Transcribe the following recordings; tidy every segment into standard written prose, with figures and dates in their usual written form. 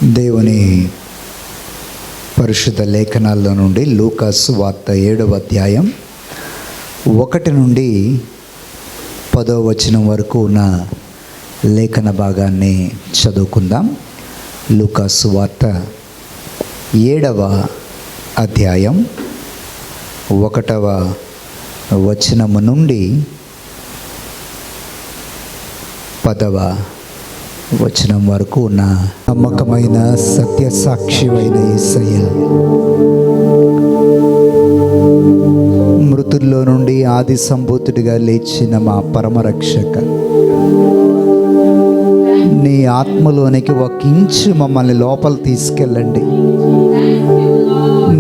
దేవుని పరిశుద్ధ లేఖనాల్లో నుండి లూకా సువార్త 7వ అధ్యాయం 1 నుండి 10వ వచనం వరకు ఉన్న లేఖన భాగాన్ని చదువుకుందాం. లూకా సువార్త 7వ అధ్యాయం 1వ వచనము నుండి 10వ వచనం వరకు ఉన్న నమ్మకమైన సత్య సాక్షివైన యేసయ్య, మృతుల్లో నుండి ఆది సంభూతుడిగా లేచిన మా పరమరక్షక, నీ ఆత్మలోనికి ఒక ఇంచు మమ్మల్ని లోపల తీసుకెళ్ళండి.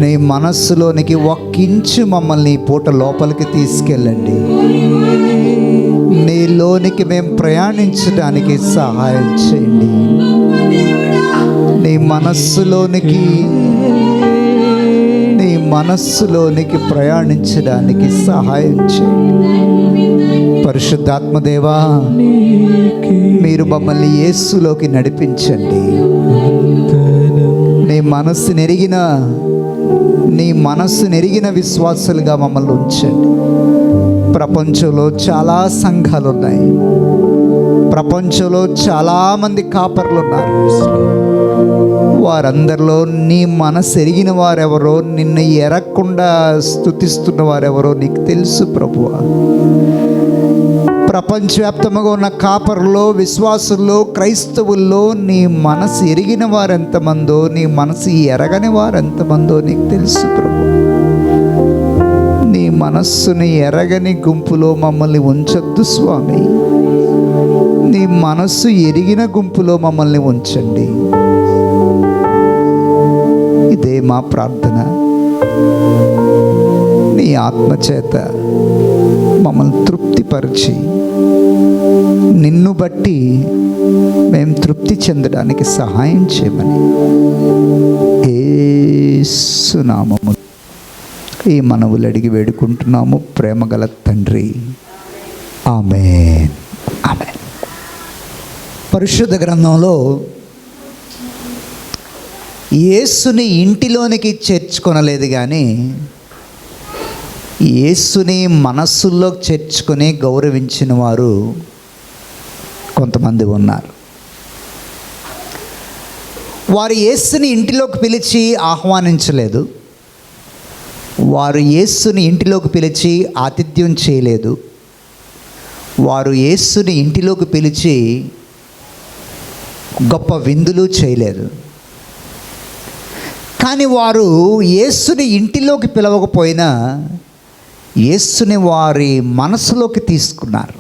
నీ మనస్సులోనికి ఒక ఇంచు మమ్మల్ని ఈ పూట లోపలికి తీసుకెళ్ళండి. నీలోనికి మేము ప్రయాణించడానికి సహాయం చేయండి. నీ మనస్సులోనికి ప్రయాణించడానికి సహాయం చేయండి. పరిశుద్ధాత్మదేవా, మీరు మమ్మల్ని యేసులోకి నడిపించండి. నీ మనస్సు నెరిగిన విశ్వాసులుగా మమ్మల్ని ఉంచండి. ప్రపంచంలో చాలా సంఘాలు ఉన్నాయి. ప్రపంచంలో చాలామంది కాపర్లు ఉన్నారు. వారందరిలో నీ మనసు ఎరిగిన వారెవరో, నిన్ను ఎరగకుండా స్తుతిస్తున్న వారెవరో నీకు తెలుసు ప్రభువా. ప్రపంచవ్యాప్తంగా ఉన్న కాపరుల్లో, విశ్వాసుల్లో, క్రైస్తవుల్లో నీ మనసు ఎరిగిన వారెంతమందో, నీ మనసు ఎరగని వారెంతమందో నీకు తెలుసు ప్రభు. నీ మనస్సుని ఎరగని గుంపులో మమ్మల్ని ఉంచొద్దు స్వామి. నీ మనస్సు ఎరిగిన గుంపులో మమ్మల్ని ఉంచండి. ఇదే మా ప్రార్థన. నీ ఆత్మచేత మమ్మల్ని తృప్తిపరిచి, నిన్ను బట్టి మేము తృప్తి చెందడానికి సహాయం చేయమని యేసు నామములో ఈ మనవులు అడిగి వేడుకుంటున్నాము, ప్రేమగల తండ్రి. ఆమేన్, ఆమేన్. పరిశుద్ధ గ్రంథంలో యేసుని ఇంటిలోనికి చేర్చుకొనలేదు, కానీ యేసుని మనస్సుల్లోకి చేర్చుకొని గౌరవించిన వారు కొంతమంది ఉన్నారు. వారు యేసుని ఇంటిలోకి పిలిచి ఆహ్వానించలేదు. వారు యేసుని ఇంటిలోకి పిలిచి ఆతిథ్యం చేయలేదు. వారు యేసుని ఇంటిలోకి పిలిచి గొప్ప విందులు చేయలేదు. కానీ వారు యేసుని ఇంటిలోకి పిలవకపోయినా యేసుని వారి మనసులోకి తీసుకున్నారు.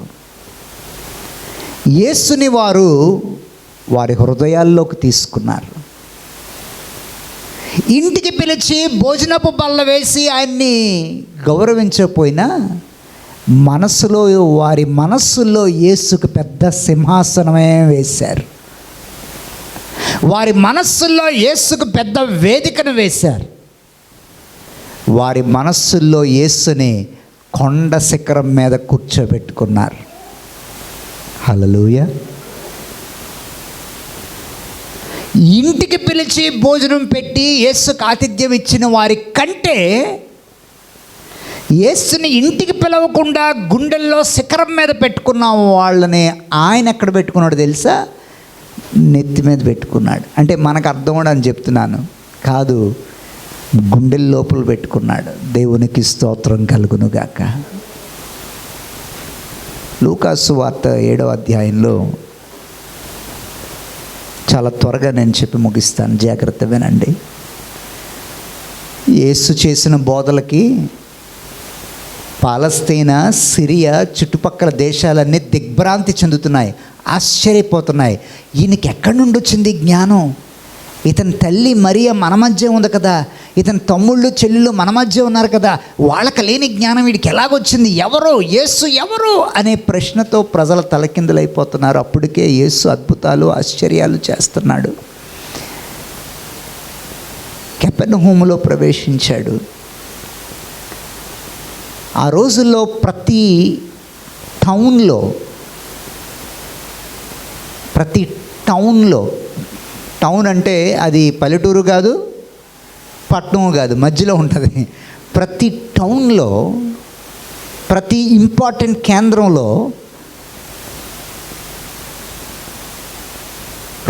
యేసుని వారు వారి హృదయాల్లోకి తీసుకున్నారు. ఇంటికి పిలిచి భోజనపు బల్ల వేసి ఆయన్ని గౌరవించకపోయినా వారి మనస్సుల్లో యేసుకు పెద్ద సింహాసనమే వేశారు. వారి మనస్సుల్లో యేసుకు పెద్ద వేదికను వేశారు. వారి మనస్సుల్లో యేసుని కొండ శిఖరం మీద కూర్చోబెట్టుకున్నారు. హల్లెలూయా. ఇంటికి పిలిచి భోజనం పెట్టి యేసుకు ఆతిథ్యం ఇచ్చిన వారి కంటే యేసుని ఇంటికి పిలవకుండా గుండెల్లో శిఖరం మీద పెట్టుకున్న వాళ్ళని ఆయన ఎక్కడ పెట్టుకున్నాడు తెలుసా? నెత్తి మీద పెట్టుకున్నాడు. అంటే మనకు అర్థం కూడా అని చెప్తున్నాను కాదు, గుండెల లోపల పెట్టుకున్నాడు. దేవునికి స్తోత్రం కలుగునుగాక. లూకా సువార్త 7వ అధ్యాయంలో చాలా త్వరగా నేను చెప్పి ముగిస్తాను, జాగ్రత్త వినండి. యేసు చేసిన బోధలకి పాలస్తీనా, సిరియా చుట్టుపక్కల దేశాలన్నీ దిగ్భ్రాంతి చెందుతున్నాయి, ఆశ్చర్యపోతున్నాయి. ఈయనకి ఎక్కడి నుండి వచ్చింది జ్ఞానం? ఇతని తల్లి మరియా మన మధ్య ఉంది కదా, ఇతని తమ్ముళ్ళు చెల్లెళ్ళు మన మధ్య ఉన్నారు కదా, వాళ్ళకి లేని జ్ఞానం వీడికి ఎలాగొచ్చింది? ఎవరు యేసు ఎవరు అనే ప్రశ్నతో ప్రజలు తలకిందులైపోతున్నారు. అప్పటికే యేసు అద్భుతాలు, ఆశ్చర్యాలు చేస్తున్నాడు. కపెర్నహూములో ప్రవేశించాడు. ఆ రోజుల్లో ప్రతి టౌన్లో టౌన్ అంటే అది పల్లెటూరు కాదు, పట్టణం కాదు, మధ్యలో ఉంటుంది. ప్రతి టౌన్లో, ప్రతి ఇంపార్టెంట్ కేంద్రంలో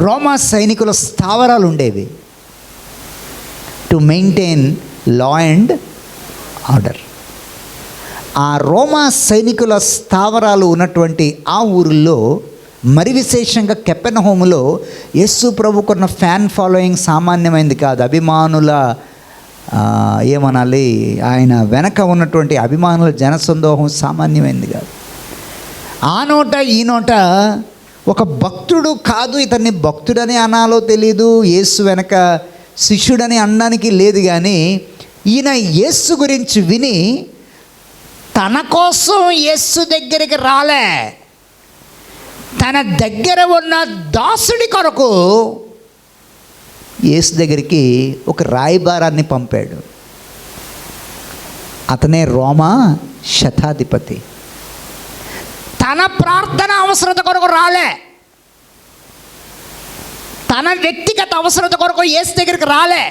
రోమా సైనికుల స్థావరాలు ఉండేవి to maintain law and order. ఆ రోమా సైనికుల స్థావరాలు ఉన్నటువంటి ఆ ఊరిలో, మరి విశేషంగా కెపెర్నహూములో యేసు ప్రభుకున్న ఫ్యాన్ ఫాలోయింగ్ సామాన్యమైంది కాదు. అభిమానుల ఏమనాలి, ఆయన వెనక ఉన్నటువంటి అభిమానుల జనసందోహం సామాన్యమైంది కాదు. ఆ నోట ఈ నోట ఒక భక్తుడు కాదు, ఇతన్ని భక్తుడని అనాలో తెలీదు, యేసు వెనక శిష్యుడని అనడానికి లేదు. కానీ ఈయన యేసు గురించి విని తన కోసం యేసు దగ్గరికి రాలే, తన దగ్గర ఉన్న దాసుడి కొరకు యేసు దగ్గరికి ఒక రాయబారాన్ని పంపాడు. అతనే రోమా శతాధిపతి. తన ప్రార్థన అవసరత కొరకు రాలే, తన వ్యక్తిగత అవసరత కొరకు యేసు దగ్గరికి రాలే,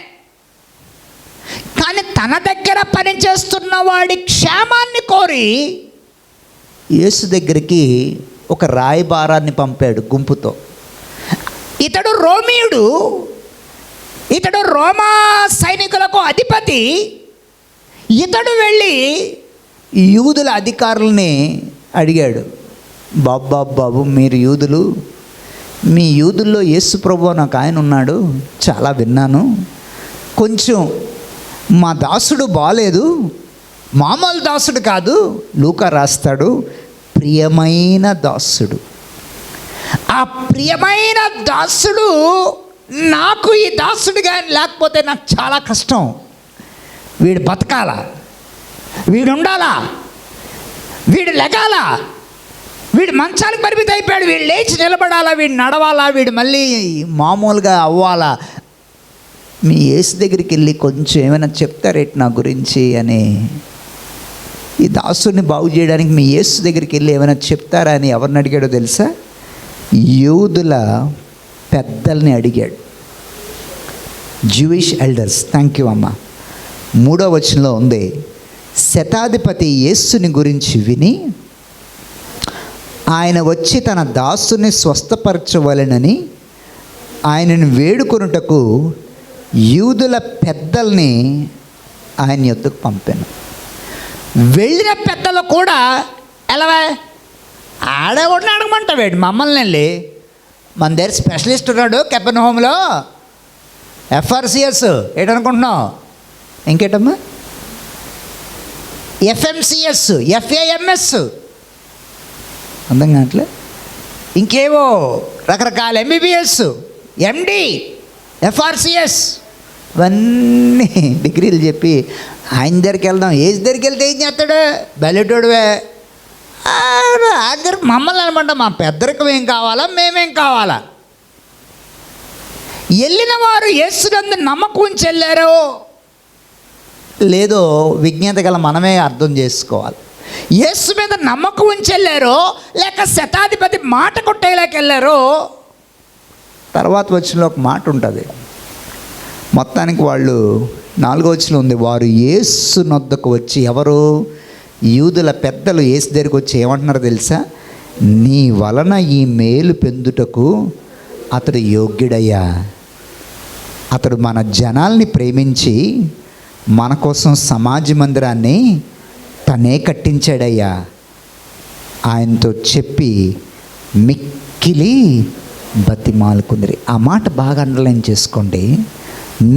కానీ తన దగ్గర పనిచేస్తున్న వాడి క్షేమాన్ని కోరి యేసు దగ్గరికి ఒక రాయబారాన్ని పంపాడు గుంపుతో. ఇతడు రోమీయుడు, ఇతడు రోమా సైనికులకు అధిపతి. ఇతడు వెళ్ళి యూదుల అధికారుల్ని అడిగాడు, బాబు మీరు యూదులు, మీ యూదుల్లో యేసు ప్రభు నాకు ఆయన ఉన్నాడు, చాలా విన్నాను. కొంచెం మా దాసుడు బాలేదు, మామూలు దాసుడు కాదు, లూకా రాస్తాడు, ప్రియమైన దాసుడు. ఆ ప్రియమైన దాసుడు నాకు ఈ దాసుడు కానీ లేకపోతే నాకు చాలా కష్టం. వీడు బతకాలా, వీడు ఉండాలా, వీడు లెగాలా, వీడు మంచానికి పరిమితి అయిపోయాడు, వీడు లేచి నిలబడాలా, వీడు నడవాలా, వీడు మళ్ళీ మామూలుగా అవ్వాలా. మీ యేసు దగ్గరికి వెళ్ళి కొంచెం ఏమైనా చెప్తారేంటి నా గురించి అని, ఈ దాసుని బాగు చేయడానికి మీ యేసు దగ్గరికి వెళ్ళి ఏమైనా చెప్తారా అని ఎవరిని అడిగాడో తెలుసా? యూదుల పెద్దల్ని అడిగాడు, జూయిష్ ఎల్డర్స్. థ్యాంక్ యూ అమ్మ. 3వ వచనంలో ఉంది, శతాధిపతి యేసుని గురించి విని ఆయన వచ్చి తన దాసుని స్వస్థపరచవలెనని ఆయనను వేడుకొనుటకు యూదుల పెద్దల్ని ఆయన యొద్దకు పంపాను. వెళ్ళిన పెద్దలు కూడా ఎలా ఆడే కూడా అడగమంటావేడు మమ్మల్ని వెళ్ళి, మన దగ్గర స్పెషలిస్ట్ ఉన్నాడు కెపెర్నహూములో, FRCS ఏంటనుకుంటున్నావు, ఇంకేటమ్మా FMCS, FAMS, అర్థం కావట్లే, ఇంకేవో రకరకాల MBBS, MD, FRCS, ఇవన్నీ డిగ్రీలు చెప్పి ఆయన దగ్గరికి వెళ్దాం. ఏజ్ దగ్గరికి వెళ్తే ఏం చేస్తాడు, బెల్లెటోడువే. దగ్గర మమ్మల్ని అనమాట, మా పెద్దరికం ఏం కావాలా, మేమేం కావాలా. వెళ్ళిన వారు యేసునందు నమ్మకం ఉంచి వెళ్ళారో లేదో విజ్ఞత గల మనమే అర్థం చేసుకోవాలి. యేసు మీద నమ్మకం ఉంచి వెళ్ళారో లేక శతాధిపతి మాట కొట్టేలాకి వెళ్ళారో తర్వాత వచ్చిన ఒక మాట ఉంటుంది. మొత్తానికి వాళ్ళు 4వ వచనం ఉంది, వారు యేసు నొద్దకు వచ్చి, ఎవరు, యూదుల పెద్దలు యేసు దగ్గరికి వచ్చి ఏమంటున్నారో తెలుసా? నీ వలన ఈ మేలు పొందుటకు అతడు యోగ్యుడయ్యా, అతడు మన జనాల్ని ప్రేమించి మన కోసం సమాజ మందిరాన్ని తనే కట్టించాడయ్యా, ఆయనతో చెప్పి మిక్కిలి బతిమాలుకుందిరి. ఆ మాట బాగా అండర్లైన్ చేసుకోండి,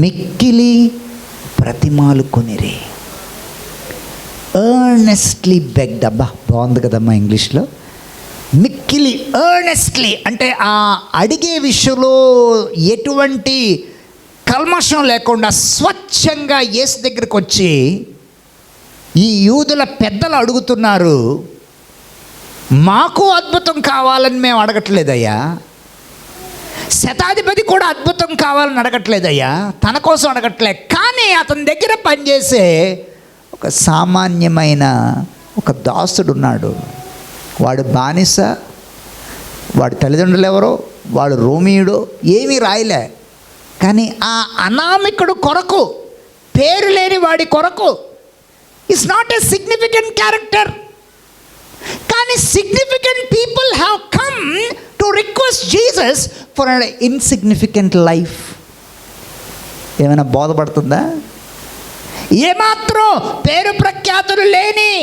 మిక్కిలి బ్రతిమాలుకొనిరి. Earnestly begged. అబ్బా బాగుంది కదమ్మా ఇంగ్లీష్లో. మిక్కిలి ఎర్నెస్ట్లీ అంటే ఆ అడిగే విషయంలో ఎటువంటి కల్మషం లేకుండా స్వచ్ఛంగా యేసు దగ్గరికి వచ్చి, ఈ యూదుల పెద్దలు అడుగుతున్నారు, మాకు అద్భుతం కావాలని మేము అడగట్లేదయ్యా, శతాధిపతి కూడా అద్భుతం కావాలని అడగట్లేదయ్యా, తన కోసం అడగట్లే, కానీ అతని దగ్గర పనిచేసే ఒక సామాన్యమైన ఒక దాసుడు ఉన్నాడు. వాడు బానిస, వాడి తల్లిదండ్రులు ఎవరో, వాడు రోమీయుడో ఏమీ రాయలే, కానీ ఆ అనామికుడు కొరకు, పేరు లేని వాడి కొరకు is not a significant character. కానీ significant people have come to request Jesus for an insignificant life. ఏమైనా బోధపడుతుందా? ఏమాత్రం పేరు ప్రఖ్యాతులు లేని,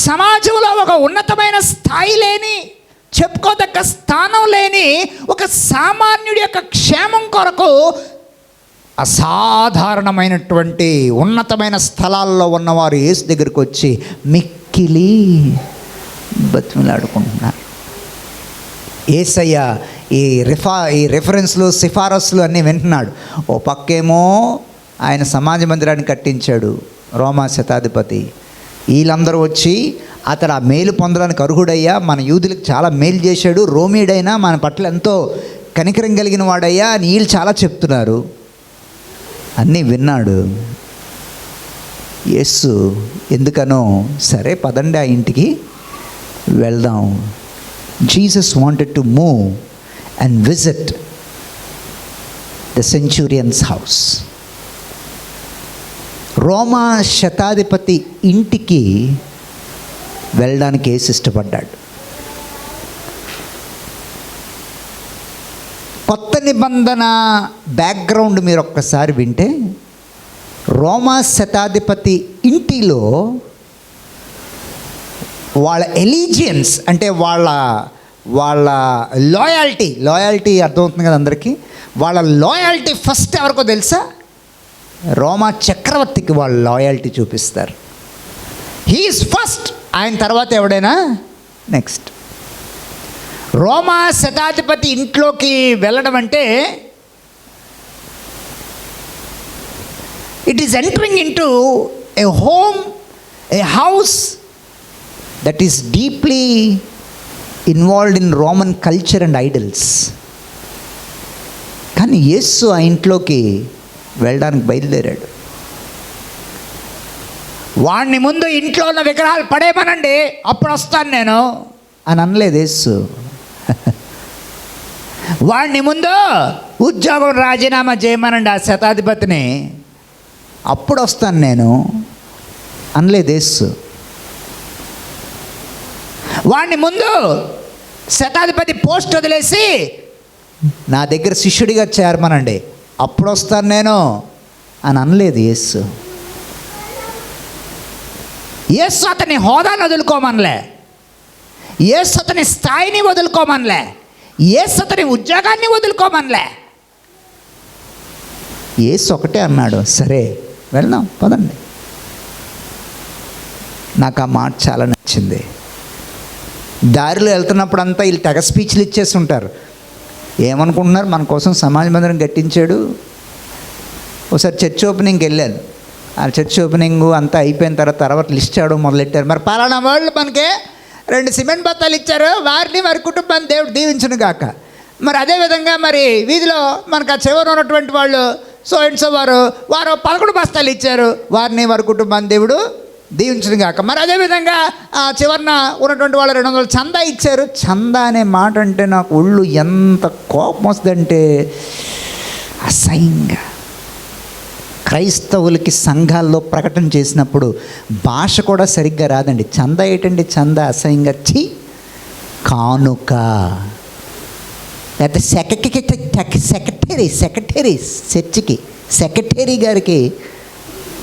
సమాజంలో ఒక ఉన్నతమైన స్థాయి లేని, చెప్పుకోదగ్గ స్థానం లేని ఒక సామాన్యుడి యొక్క క్షేమం కొరకు అసాధారణమైనటువంటి ఉన్నతమైన స్థలాల్లో ఉన్నవారు యేసు దగ్గరికి వచ్చి మిక్కిలి బతిమలాడుకుంటున్నారు. యేసయ్య ఈ రెఫరెన్స్లు, సిఫారసులు అన్నీ వింటున్నాడు. ఓ పక్కేమో ఆయన సమాజ మందిరాన్ని కట్టించాడు రోమా శతాధిపతి. వీళ్ళందరూ వచ్చి అతడు ఆ మేలు పొందడానికి అర్హుడయ్యా, మన యూదులకు చాలా మేలు చేశాడు, రోమీడైనా మన పట్ల ఎంతో కనికరం కలిగిన వాడయ్యా అని వీళ్ళు చాలా చెప్తున్నారు. అన్నీ విన్నాడు యేసు. ఎందుకనో సరే పదండి ఆ ఇంటికి వెళ్దాం. Jesus wanted to move and visit the centurion's house. రోమా శతాధిపతి ఇంటికి వెళ్ళడానికి యేసు ఇష్టపడ్డాడు. కొత్త నిబంధన బ్యాక్గ్రౌండ్ మీరు ఒక్కసారి వింటే, రోమా శతాధిపతి ఇంటిలో వాళ్ళ ఎలిజియన్స్ అంటే వాళ్ళ లాయాలిటీ అర్థమవుతుంది కదా అందరికీ. వాళ్ళ లాయాలిటీ ఫస్ట్ ఎవరికో తెలుసా? రోమా చక్రవర్తికి వాళ్ళు లాయాలిటీ చూపిస్తారు. హీఈస్ ఫస్ట్, ఆయన తర్వాత ఎవడైనా నెక్స్ట్. రోమా శతాధిపతి ఇంట్లోకి వెళ్ళడం అంటే it is entering in to A home, A house that is deeply involved in Roman culture and idols. కానీ యేసు ఆ ఇంట్లోకి వెళ్ళడానికి బయలుదేరాడు. వాడిని ముందు ఇంట్లో ఉన్న విగ్రహాలు పడేయమనండి, అప్పుడు వస్తాను నేను అని అనలేదు యేసు. వాడిని ముందు ఉద్యోగం రాజీనామా చేయమనండి ఆ శతాధిపతిని, అప్పుడు వస్తాను నేను అనలేదు యేసు. వాడిని ముందు శతాధిపతి పోస్ట్ వదిలేసి నా దగ్గర శిష్యుడిగా చేరమనండి, అప్పుడు వస్తాను నేను అని అనలేదు యేసు. యేసు అతని హోదాను వదులుకోమనలే, యేసు అతని స్థాయిని వదులుకోమనలే, యేసు అతని ఉద్యోగాన్ని వదులుకోమనలే. యేసు ఒకటే అన్నాడు, సరే వెళ్దాం పదండి. నాకు ఆ మాట చాలా నచ్చింది. దారిలో వెళ్తున్నప్పుడు అంతా వీళ్ళు తెగ స్పీచ్లు ఇచ్చేసి ఉంటారు. ఏమనుకుంటున్నారు, మన కోసం సమాజ మందిరం కట్టించాడు. ఒకసారి చర్చ్ ఓపెనింగ్కి వెళ్ళాను. ఆ చర్చ్ ఓపెనింగ్ అంతా అయిపోయిన తర్వాత లిస్ట్ చేయడం మొదలెట్టారు. మరి పలానా వాళ్ళు మనకి 2 సిమెంట్ బత్తాలు ఇచ్చారు, వారిని వారి కుటుంబాన్ని దేవుడు దీవించును గాక. మరి అదేవిధంగా మరి వీధిలో మనకు ఆ చివర ఉన్నటువంటి వాళ్ళు సో అండ్ సో వారు 11 బస్తాలు ఇచ్చారు, వారిని వారి కుటుంబాన్ని దేవుడు దీవించును గాక. మరి అదేవిధంగా ఆ చివరన ఉన్నటువంటి వాళ్ళు 200 చందా ఇచ్చారు. చందా అనే మాట అంటే నాకు ఒళ్ళు ఎంత కోపం వస్తుందంటే, అసహ్యంగా. క్రైస్తవులకి సంఘాల్లో ప్రకటన చేసినప్పుడు భాష కూడా సరిగ్గా రాదండి. చందా ఏంటండి, చందా అసహ్యంగా. ఛీ, కానుక. లేకపోతే సెక్రటరీ చర్చికి సెక్రటరీ గారికి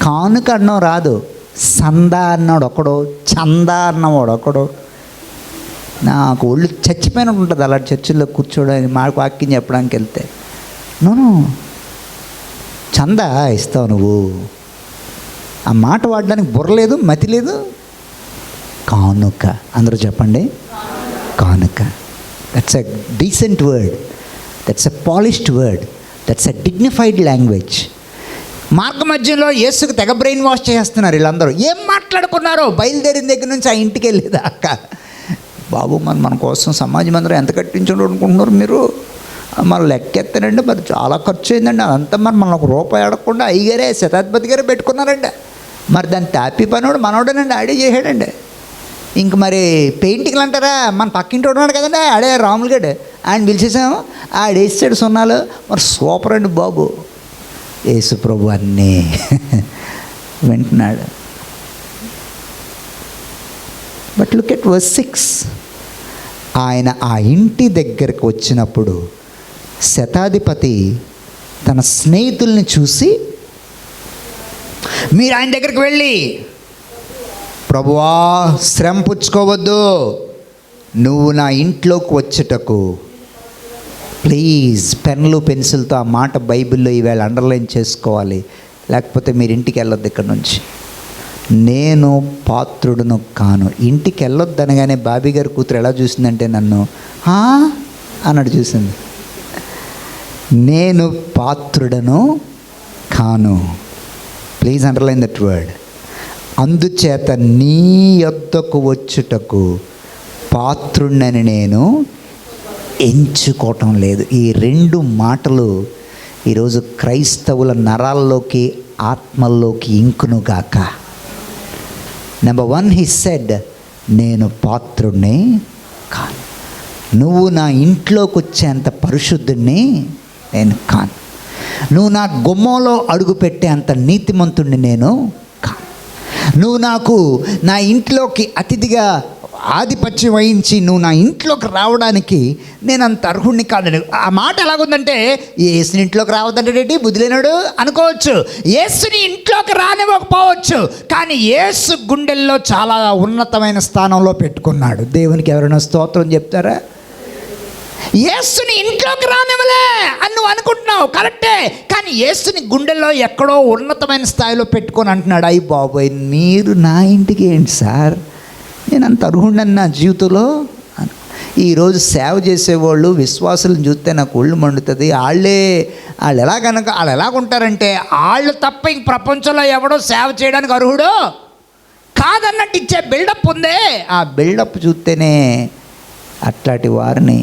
కానుక అన్నం రాదు. సందా అన్నాడు ఒకడు, చందా అన్నవాడు ఒకడు. నాకు ఒళ్ళు చచ్చిపోయినట్టు ఉంటుంది అలాంటి చర్చిల్లో కూర్చోడానికి, మాకు వాక్యం చెప్పడానికి వెళ్తే. నూనె చందా ఇస్తావు నువ్వు, ఆ మాట వాడడానికి బుర్రలేదు, మతి లేదు. కానుక, అందరూ చెప్పండి, కానుక. That's a decent word, that's a polished word, that's a dignified language. మార్గ మధ్యలో యేసుకు తెగ బ్రెయిన్ వాష్ చేస్తున్నారు వీళ్ళందరూ. ఏం మాట్లాడుకున్నారో బయలుదేరిన దగ్గర నుంచి ఆ ఇంటికి వెళ్ళేదా అక్క. బాబు మన కోసం సమాజ మందిరం ఎంత కట్టించడం అనుకుంటున్నారు మీరు? మన లెక్కెత్తనండి, మరి చాలా ఖర్చు అయిందండి. అదంతా మరి మనం ₹1 అడగకుండా అయ్యగారే శతాధిపతి గారే పెట్టుకున్నారండి. మరి దాన్ని తాపి పనివాడు మనోడేనండి, ఆడే చేసాడండి. ఇంక మరి పెయింటింగ్లు అంటారా, మన పక్కింటి ఉన్నాడు కదండి ఆడే రాములుగాడు, ఆయన పిలిచేసాము, ఆడేసాడు సున్నాలు. మరి సూపర్ అండి బాబు. యేసు ప్రభు అన్నీ వింటున్నాడు. But look at verse 6. ఆయన ఆ ఇంటి దగ్గరకు వచ్చినప్పుడు శతాధిపతి తన స్నేహితుల్ని చూసి, మీరు ఆయన దగ్గరికి వెళ్ళి, ప్రభువా శ్రమ పుచ్చుకోవద్దు, నువ్వు నా ఇంట్లోకి వచ్చుటకు ప్లీజ్. పెన్లు పెన్సిల్తో ఆ మాట బైబిల్లో ఈవేళ అండర్లైన్ చేసుకోవాలి, లేకపోతే మీరు ఇంటికి వెళ్ళొద్దు ఇక్కడ నుంచి. నేను పాత్రుడును కాను. ఇంటికి వెళ్ళొద్దు అనగానే బాబీ గారి కూతురు ఎలా చూసిందంటే నన్ను అన్నాడు చూసింది. నేను పాత్రుడను కాను. Please underline that word. అందుచేత నీ యొద్దకు వచ్చుటకు పాత్రుణ్ణని నేను ఎంచుకోవటం లేదు. ఈ 2 మాటలు ఈరోజు క్రైస్తవుల నరాల్లోకి ఆత్మల్లోకి ఇంకునుగాక. నెంబర్ 1 హీ సెడ్, నేను పాత్రుణ్ణి కాను. నువ్వు నా ఇంట్లోకి వచ్చేంత పరిశుద్ధుణ్ణి నేను కాను. నువ్వు నా గుమ్మంలో అడుగు పెట్టే అంత నీతిమంతుణ్ణి నేను కాను. నువ్వు నాకు నా ఇంట్లోకి అతిథిగా ఆధిపత్యం వహించి నువ్వు నా ఇంట్లోకి రావడానికి నేను అంత అర్హుడిని కాదని. ఆ మాట ఎలాగుందంటే, యేసుని ఇంట్లోకి రావద్దంటే బుద్ధి లేనాడు అనుకోవచ్చు, యేసుని ఇంట్లోకి రానివ్వకపోవచ్చు, కానీ యేసు గుండెల్లో చాలా ఉన్నతమైన స్థానంలో పెట్టుకున్నాడు. దేవునికి ఎవరైనా స్తోత్రం చెప్తారా? యేసుని ఇంట్లోకి రానివ్వలే అని నువ్వు అనుకుంటున్నావు, కరెక్టే, కానీ యేసుని గుండెల్లో ఎక్కడో ఉన్నతమైన స్థాయిలో పెట్టుకొని అంటున్నాడు, అయ్యి బాబోయ్ మీరు నా ఇంటికి ఏంటి సార్, నేను అంత అర్హుడిని నా జీవితంలో. ఈరోజు సేవ చేసేవాళ్ళు విశ్వాసులను చూస్తే నాకు ఒళ్ళు మండుతుంది. వాళ్ళు ఎలాగుంటారంటే వాళ్ళు తప్ప ఇంక ప్రపంచంలో ఎవడో సేవ చేయడానికి అర్హుడు కాదన్నట్టు ఇచ్చే బిల్డప్ ఉందే. ఆ బిల్డప్ చూస్తేనే అట్లాంటి వారిని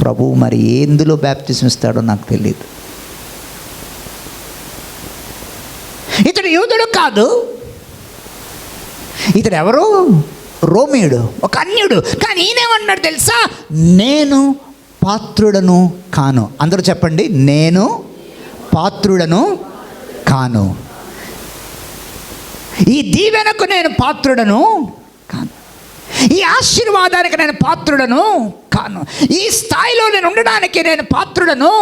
ప్రభువు మరి ఎందులో బ్యాప్టిజం ఇస్తాడో నాకు తెలియదు. ఇతడు యూదుడు కాదు, ఇతడు ఎవరు? రోమియుడు, ఒక అన్యుడు. కానీ ఈయనేమన్నాడు తెలుసా? నేను పాత్రుడను కాను. అందరూ చెప్పండి, నేను పాత్రుడను కాను. ఈ దీవెనకు నేను పాత్రుడను కాను. ఈ ఆశీర్వాదానికి నేను పాత్రుడను కాను. ఈ స్థాయిలో నేను ఉండడానికి నేను పాత్రుడను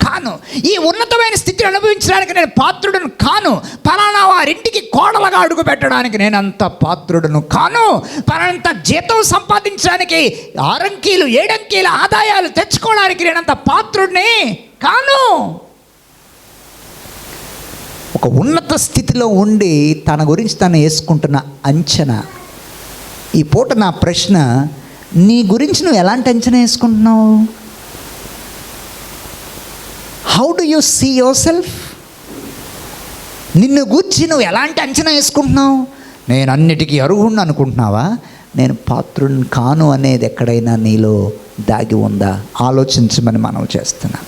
కాను. ఈ ఉన్నతమైన స్థితిని అనుభవించడానికి నేను పాత్రుడను కాను. పలానా వారింటికి కోడలుగా అడుగు పెట్టడానికి నేను అంత పాత్రుడను కాను. పలానంత జీతం సంపాదించడానికి 6 అంకెలు 7 అంకెల ఆదాయాలు తెచ్చుకోవడానికి నేనంత పాత్రుడిని కాను. ఒక ఉన్నత స్థితిలో ఉండి తన గురించి తను వేసుకుంటున్న అంచనా. ఈ పూట నా ప్రశ్న, నీ గురించి నువ్వు ఎలాంటి అంచనా వేసుకుంటున్నావు? How do you see yourself? నిన్ను గూర్చి నువ్వు ఎలాంటి అంచనా వేసుకుంటున్నావు? నేను అన్నిటికీ అర్హుడిని అనుకుంటున్నావా? నేను పాత్రుడిని కాను అనేది ఎక్కడైనా నీలో దాగి ఉందా? ఆలోచించమని మనం చేస్తున్నా.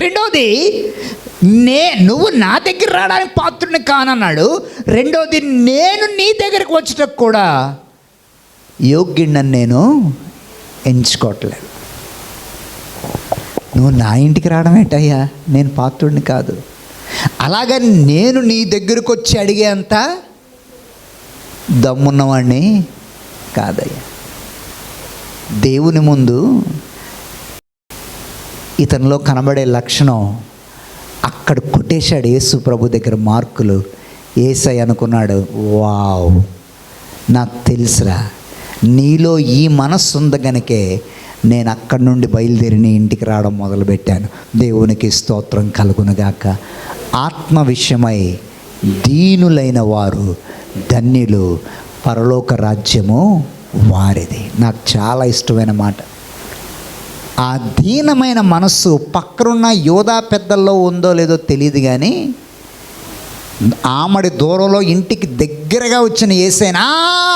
రెండోది, నువ్వు నా దగ్గర రావడానికి పాత్రుడిని కానన్నాడు. రెండోది, నేను నీ దగ్గరకు వచ్చేటప్పుడు కూడా యోగ్యుడిని నేను ఎంచుకోవట్లేదు. నువ్వు నా ఇంటికి రావడం ఏంటయ్యా, నేను పాత్రుడిని కాదు. అలాగే నేను నీ దగ్గరకు వచ్చి అడిగే అంత దమ్మున్నవాడిని కాదయ్యా. దేవుని ముందు ఇతనిలో కనబడే లక్షణం అక్కడ కొట్టేశాడు యేసు ప్రభు దగ్గర మార్కులు. యేసయ్య అనుకున్నాడు, వావ్, నాకు తెలుసురా నీలో ఈ మనస్సు ఉంది గనుకే నేను అక్కడి నుండి బయలుదేరి నీ ఇంటికి రావడం మొదలుపెట్టాను. దేవునికి స్తోత్రం కలుగునుగాక. ఆత్మ విషయమై దీనులైన వారు ధన్యులు, పరలోక రాజ్యము వారిది. నాకు చాలా ఇష్టమైన మాట. ఆ దీనమైన మనస్సు పక్కనున్న యోధా పెద్దల్లో ఉందో లేదో తెలియదు, కానీ ఆమడి దూరంలో ఇంటికి దగ్గరగా వచ్చిన యేసయ్యనా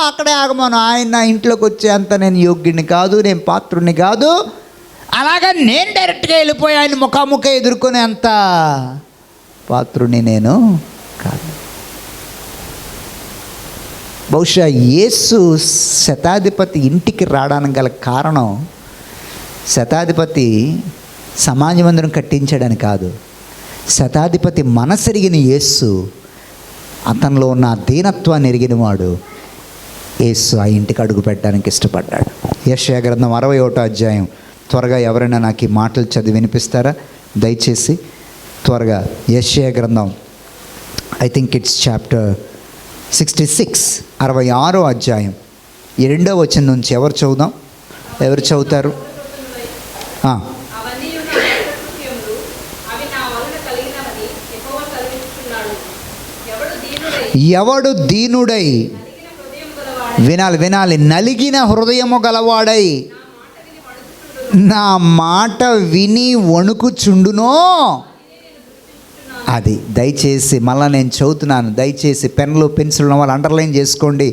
అక్కడే ఆగమను, ఆయన ఇంట్లోకి వచ్చే అంత నేను యోగ్యుడిని కాదు, నేను పాత్రుడిని కాదు. అలాగా నేను డైరెక్ట్గా వెళ్ళిపోయి ఆయన ముఖాముఖి ఎదుర్కొనే అంత పాత్రుడిని నేను కాదు. బహుశా యేసు శతాధిపతి ఇంటికి రావడానికి గల కారణం శతాధిపతి సమాజ మందిరం కట్టించాడని కాదు, శతాధిపతి మనసెరిగిన యేసు, అతనిలో ఉన్న దీనత్వాన్ని ఎరిగిన వాడు యేసు ఆ ఇంటికి అడుగు పెట్టడానికి ఇష్టపడ్డాడు. యెషయా గ్రంథం 61వ అధ్యాయం. త్వరగా ఎవరైనా నాకు ఈ మాటలు చదివి వినిపిస్తారా దయచేసి? త్వరగా యెషయా గ్రంథం, ఐ థింక్ ఇట్స్ చాప్టర్ 66, 66వ అధ్యాయం 2వ వచనం నుంచి ఎవరు చదువుదాం? ఎవరు చదువుతారు? ఎవడు దీనుడై, వినాలి, నలిగిన హృదయము గలవాడై నా మాట విని వణుకుచుండునో. అది దయచేసి మళ్ళీ నేను చదువుతున్నాను, దయచేసి పెన్లు పెన్సిల్ ఉన్న వాళ్ళు అండర్లైన్ చేసుకోండి.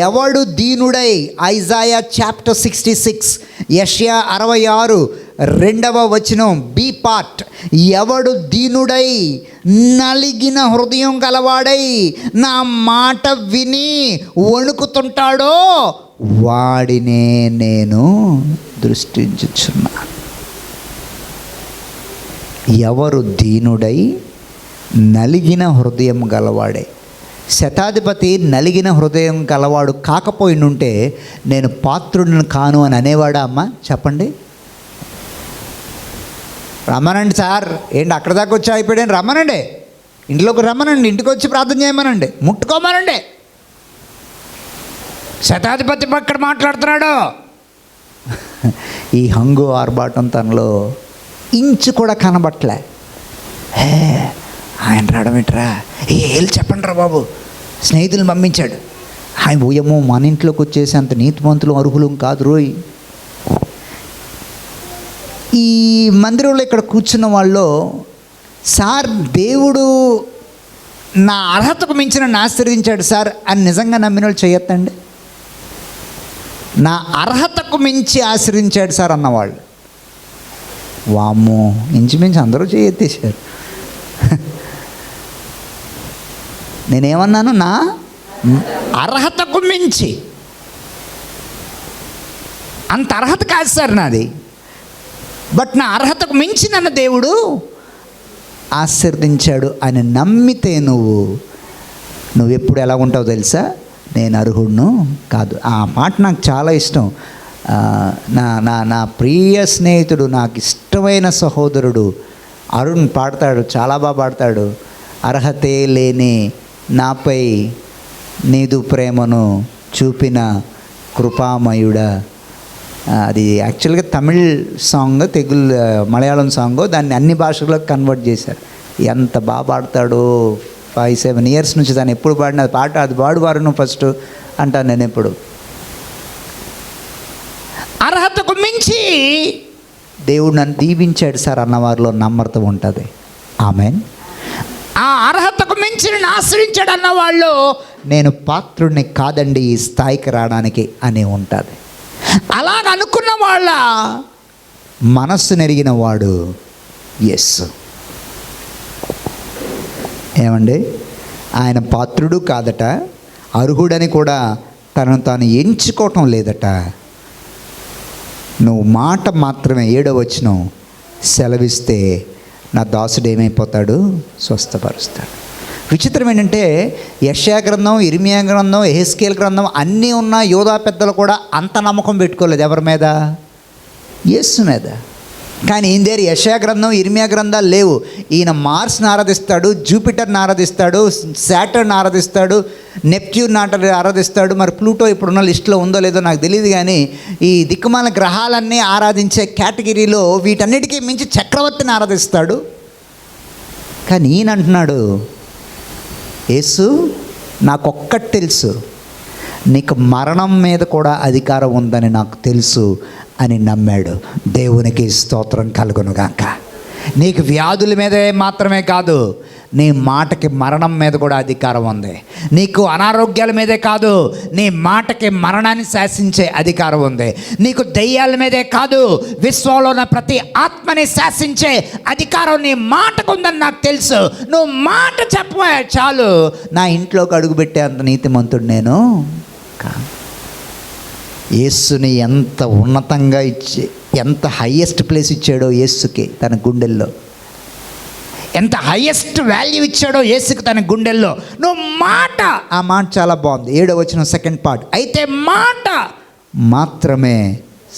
ఎవడు దీనుడై, ఐజాయా చాప్టర్ 66, యెషయా 66 2వ వచనం బి పార్ట్. ఎవడు దీనుడై నలిగిన హృదయం గలవాడై నా మాట విని వణుకుతుంటాడో వాడినే నేను దృష్టించుచున్నాను. ఎవరు దీనుడై నలిగిన హృదయం గలవాడే. శతాధిపతి నలిగిన హృదయం గలవాడు కాకపోయినుంటే నేను పాత్రుడిని కాను అని అనేవాడా అమ్మ? చెప్పండి. రమ్మనండి సార్, ఏంటి అక్కడ దాకా వచ్చి అయిపోయాడు, రమ్మనండి, ఇంట్లోకి రమ్మనండి, ఇంటికి వచ్చి ప్రార్థన చేయమనండి, ముట్టుకోమనండి. శతాధిపతి పక్కన మాట్లాడుతున్నాడు. ఈ హంగు ఆర్భాటం తనలో ఇంచు కూడా కనబట్లే. ఆయన రావడమేట్రా, ఏళ్ళు చెప్పండి రా బాబు, స్నేహితులను పంపించాడు. ఆయన పోయేమో మన ఇంట్లోకి వచ్చేసి అంత నీతిమంతులు అర్హులు కాదు రోయ్. ఈ మందిరంలో ఇక్కడ కూర్చున్న వాళ్ళు, సార్ దేవుడు నా అర్హతకు మించిన నన్ను ఆశీర్వదించాడు సార్ అని నిజంగా నమ్మిన వాళ్ళు చేయొద్దండి. నా అర్హతకు మించి ఆశ్రయించాడు సార్ అన్నవాళ్ళు, వామ్మో, ఇంచుమించు అందరూ చేయెత్తేసారు. నేనేమన్నాను? నా అర్హతకు మించి. అంత అర్హత కాదు సార్ నాది, బట్ నా అర్హతకు మించి నన్ను దేవుడు ఆశీర్వదించాడు అని నమ్మితే నువ్వు ఎప్పుడు ఎలా ఉంటావు తెలుసా? నేను అర్హుడును కాదు. ఆ మాట నాకు చాలా ఇష్టం. నా నా నా ప్రియ స్నేహితుడు, నాకు ఇష్టమైన సహోదరుడు అరుణ్ పాడతాడు, చాలా బాగా పాడతాడు. అర్హతే లేని నాపై నీదు ప్రేమను చూపిన కృపామయుడా. అది యాక్చువల్గా తమిళ్ సాంగ్, మలయాళం సాంగ్, దాన్ని అన్ని భాషల్లోకి కన్వర్ట్ చేశారు. ఎంత బాగా పాడతాడో. 5-7 ఇయర్స్ నుంచి దాన్ని ఎప్పుడు పాడిన పాట అది పాడువారు నువ్వు ఫస్ట్ అంటాను నేను ఎప్పుడు. అర్హతకు మించి దేవుడు నన్ను దీవించాడు సార్ అన్నవారిలో నమ్రత ఉంటుంది. ఆమేన్. ఆ అర్హతకు మించి నన్ను ఆశ్రయించాడు అన్నవాళ్ళు నేను పాత్రుడిని కాదండి ఈ స్థాయికి రావడానికి అని ఉంటుంది. అలాగ అనుకున్న వాళ్ళ మనస్సు నెరిగిన వాడు యేసు. ఏమండి, ఆయన పాత్రుడు కాదట, అర్హుడని కూడా తనను తాను ఎంచుకోవటం లేదట. నువ్వు మాట మాత్రమే 7వ వచనం సెలవిస్తే నా దాసుడు ఏమైపోతాడు? స్వస్థపరుస్తాడు. విచిత్రం ఏంటంటే యెషయా గ్రంథం, ఇర్మియా గ్రంథం, యెహెజ్కేలు గ్రంథం అన్నీ ఉన్న యోధా పెద్దలు కూడా అంత నమ్మకం పెట్టుకోలేదు ఎవరి మీద? యేసు మీద. కానీ ఈయన దగ్గర యెషయా గ్రంథం, ఇర్మియా గ్రంథాలు లేవు. ఈయన మార్స్ని ఆరాధిస్తాడు, జూపిటర్ని ఆరాధిస్తాడు, శాటర్న్ ఆరాధిస్తాడు, నెప్ట్యూన్ ఆరాధిస్తాడు. మరి ప్లూటో ఇప్పుడున్న లిస్టులో ఉందో లేదో నాకు తెలియదు. కానీ ఈ దిక్కుమాల గ్రహాలన్నీ ఆరాధించే కేటగిరీలో వీటన్నిటికీ మించి చక్రవర్తిని ఆరాధిస్తాడు. కానీ ఈయన అంటున్నాడు, యేసు నాకొక్కటి తెలుసు, నీకు మరణం మీద కూడా అధికారం ఉందని నాకు తెలుసు అని నమ్మాడు. దేవునికి స్తోత్రం కలుగునుగాక. నీకు వ్యాధుల మీద మాత్రమే కాదు, నీ మాటకి మరణం మీద కూడా అధికారం ఉంది. నీకు అనారోగ్యాల మీదే కాదు, నీ మాటకి మరణాన్ని శాసించే అధికారం ఉంది. నీకు దెయ్యాల మీదే కాదు, విశ్వంలో ఉన్న ప్రతి ఆత్మని శాసించే అధికారం నీ మాటకు ఉందని నాకు తెలుసు. నువ్వు మాట చెప్పవే చాలు, నా ఇంట్లోకి అడుగుపెట్టే అంత నీతిమంతుడు నేను కాదు. యేసుని ఎంత ఉన్నతంగా ఎంత హయ్యెస్ట్ ప్లేస్ ఇచ్చాడో యేసుకి తన గుండెల్లో, ఎంత హయ్యెస్ట్ వాల్యూ ఇచ్చాడో యేసుకి తన గుండెల్లో. నువ్వు మాట, ఆ మాట చాలా బాగుంది. 7వ వచనం సెకండ్ పార్ట్. అయితే మాట మాత్రమే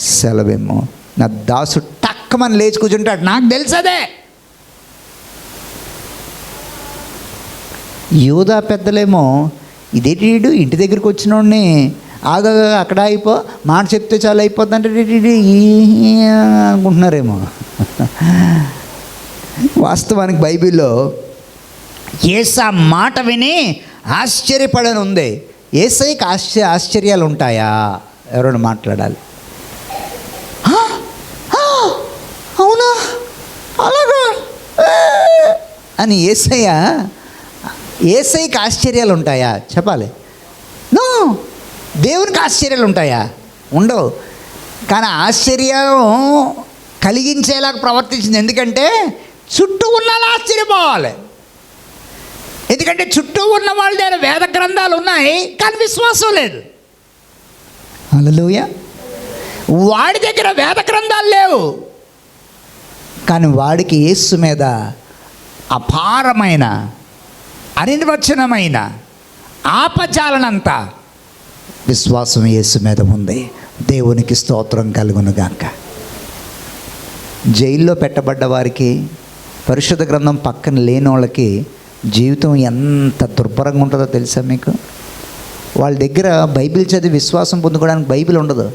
సెలవేమో. నా దాసు టక్కమని లేచి కూర్చుంటాడు. నాకు తెలుసదే. యూదా పెద్దలేమో ఇదేంటి ఇంటి దగ్గరికి వచ్చినోడిని ఆగా అక్కడ అయిపో, మాట చెప్తే చాలా అయిపోద్ది అంటే అనుకుంటున్నారేమో. వాస్తవానికి బైబిల్లో యేసా మాట విని ఆశ్చర్యపడని ఉంది. యేసయ్యకి ఆశ్చర్యాలు ఉంటాయా? ఎవరైనా మాట్లాడాలి. అవునా అలాగా అని యేసయ్యకి ఆశ్చర్యాలు ఉంటాయా? చెప్పాలి. నో. దేవునికి ఆశ్చర్యాలు ఉంటాయా? ఉండవు. కానీ ఆశ్చర్యం కలిగించేలాగా ప్రవర్తించింది. ఎందుకంటే చుట్టూ ఉన్న వాళ్ళు ఆశ్చర్యపోవాలి. ఎందుకంటే చుట్టూ ఉన్న వాళ్ళ దగ్గర వేద గ్రంథాలు ఉన్నాయి, కానీ విశ్వాసం లేదు. హల్లెలూయా. వాడి దగ్గర వేద గ్రంథాలు లేవు, కానీ వాడికి యేసు మీద అపారమైన అనిర్వచనమైన ఆపచాలనంత విశ్వాసం యేసు మీద ఉంది. దేవునికి స్తోత్రం కలుగునుగాక. జైల్లో పెట్టబడ్డ వారికి, పరిశుద్ధ గ్రంథం పక్కన లేని వాళ్ళకి జీవితం ఎంత దుర్భరంగా ఉంటుందో తెలుసా మీకు? వాళ్ళ దగ్గర బైబిల్ చదివి విశ్వాసం పొందుకోవడానికి బైబిల్ ఉండదు.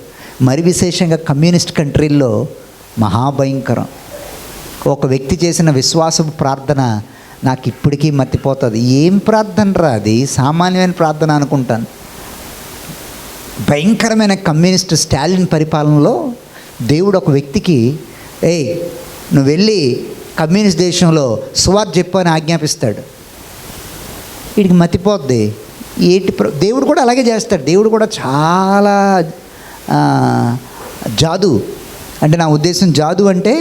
మరి విశేషంగా కమ్యూనిస్ట్ కంట్రీల్లో మహాభయంకరం. ఒక వ్యక్తి చేసిన విశ్వాసపు ప్రార్థన నాకు ఇప్పటికీ మర్చిపోతుంది. ఏం ప్రార్థన రా అది? సామాన్యమైన ప్రార్థన అనుకుంటాను. భయంకరమైన కమ్యూనిస్ట్ స్టాలిన్ పరిపాలనలో దేవుడు ఒక వ్యక్తికి, నువ్వు వెళ్ళి కమ్యూనిస్ట్ దేశంలో సువార్త చెప్పు అని ఆజ్ఞాపిస్తాడు. వీడికి మతిపోద్ది. దేవుడు కూడా అలాగే చేస్తాడు. దేవుడు కూడా చాలా జాదు, అంటే నా ఉద్దేశం జాదు అంటే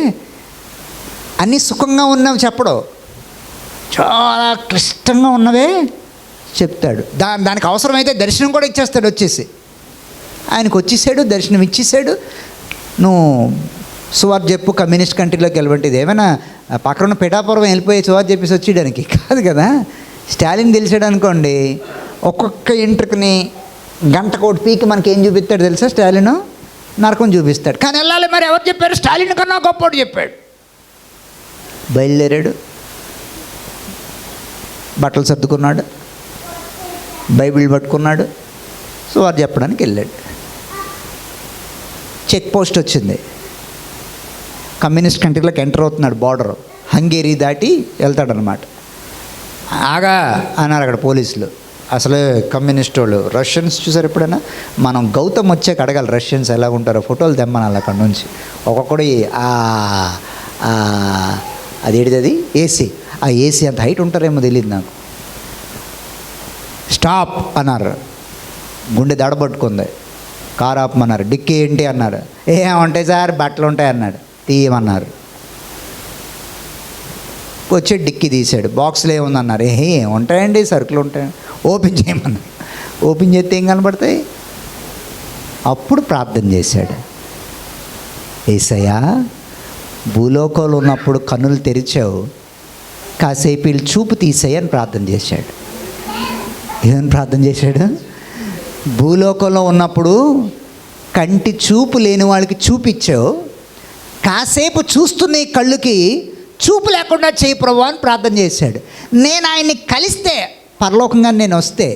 అన్నీ సుఖంగా ఉన్నవి చెప్పడం, చాలా క్లిష్టంగా ఉన్నవే చెప్తాడు. దానికి అవసరమైతే దర్శనం కూడా ఇచ్చేస్తాడు. వచ్చేసి ఆయనకు వచ్చేసాడు, దర్శనం ఇచ్చేసాడు. నువ్వు సువార్త చెప్పు కమ్యూనిస్ట్ కంట్రీలోకి వెళ్ళబట్టి. ఇది ఏమైనా పక్కన పిఠాపురం వెళ్ళిపోయి సువార్త చెప్పేసి వచ్చేయడానికి కాదు కదా. స్టాలిన్ తెలిసాడు అనుకోండి, ఒక్కొక్క ఇంటర్ని గంట కోటి పీకి మనకి ఏం చూపిస్తాడు తెలుసా? స్టాలిన్ నరకం చూపిస్తాడు. కానీ వెళ్ళాలి. మరి ఎవరు చెప్పారు? స్టాలిన్ కన్నా గొప్పోడు చెప్పాడు. బయలుదేరాడు, బట్టలు సర్దుకున్నాడు, బైబిల్ పట్టుకున్నాడు, సువార్త చెప్పడానికి వెళ్ళాడు. చెక్ పోస్ట్ వచ్చింది. కమ్యూనిస్ట్ కంట్రీలోకి ఎంటర్ అవుతున్నాడు. బార్డర్ హంగేరీ దాటి వెళ్తాడనమాట. ఆగా అన్నారు అక్కడ పోలీసులు. అసలే కమ్యూనిస్ట్ వాళ్ళు, రష్యన్స్ చూసారు ఎప్పుడైనా? మనం గౌతమ్ వచ్చాక అడగాలి రష్యన్స్ ఎలా ఉంటారో, ఫోటోలు తెమ్మనాలి అక్కడ నుంచి. ఒక్కొక్కడు అదేంటిది ఏసీ, ఆ ఏసీ అంత హైట్ ఉంటారేమో తెలియదు నాకు. స్టాప్ అన్నారు. గుండె దడబట్టుకుంది. కారు ఆపమన్నారు. డిక్కీ ఏంటి అన్నారు. ఏముంటాయి సార్, బట్టలు ఉంటాయి అన్నాడు. తీయమన్నారు. వచ్చి డిక్కీ తీసాడు. బాక్స్లో ఏముందన్నారు. ఏముంటాయండి, సరుకులు ఉంటాయి. ఓపెన్ చేయమన్నారు. ఓపెన్ చేస్తే ఏం కనబడతాయి? అప్పుడు ప్రార్థన చేశాడు. యేసయ్యా, భూలోకంలో ఉన్నప్పుడు కన్నులు తెరిచావు, కాసేపు వీళ్ళు చూపు తీసేయి అని ప్రార్థన చేశాడు. ఏమని ప్రార్థన చేశాడు? భూలోకంలో ఉన్నప్పుడు కంటి చూపు లేని వాళ్ళకి చూపిచ్చావు, కాసేపు చూస్తున్న ఈ కళ్ళుకి చూపు లేకుండా చేయి ప్రభు అని ప్రార్థన చేశాడు. నేను ఆయన్ని కలిస్తే, పరలోకంగా నేను వస్తే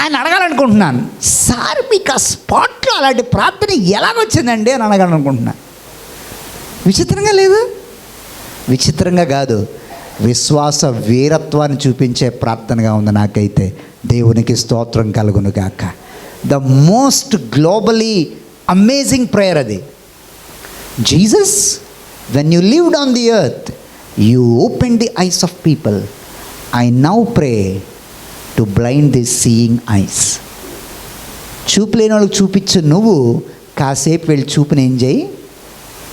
ఆయన అడగాలనుకుంటున్నాను, సార్ మీకు ఆ స్పాట్లో అలాంటి ప్రార్థన ఎలాగొచ్చిందండి అని అడగాలనుకుంటున్నాను. విచిత్రంగా లేదు? విచిత్రంగా కాదు, విశ్వాస వీరత్వాన్ని చూపించే ప్రార్థనగా ఉంది నాకైతే. దేవునికి స్తోత్రం కలుగును గాక. The most globally amazing prayer అది. Jesus, when you lived on the earth, you open the eyes of people. I now pray to blind the seeing eyes. చూపు లేని వాళ్ళకి చూపించు నువ్వు, కాసేపు వీళ్ళ చూపుని ఏం చేయి,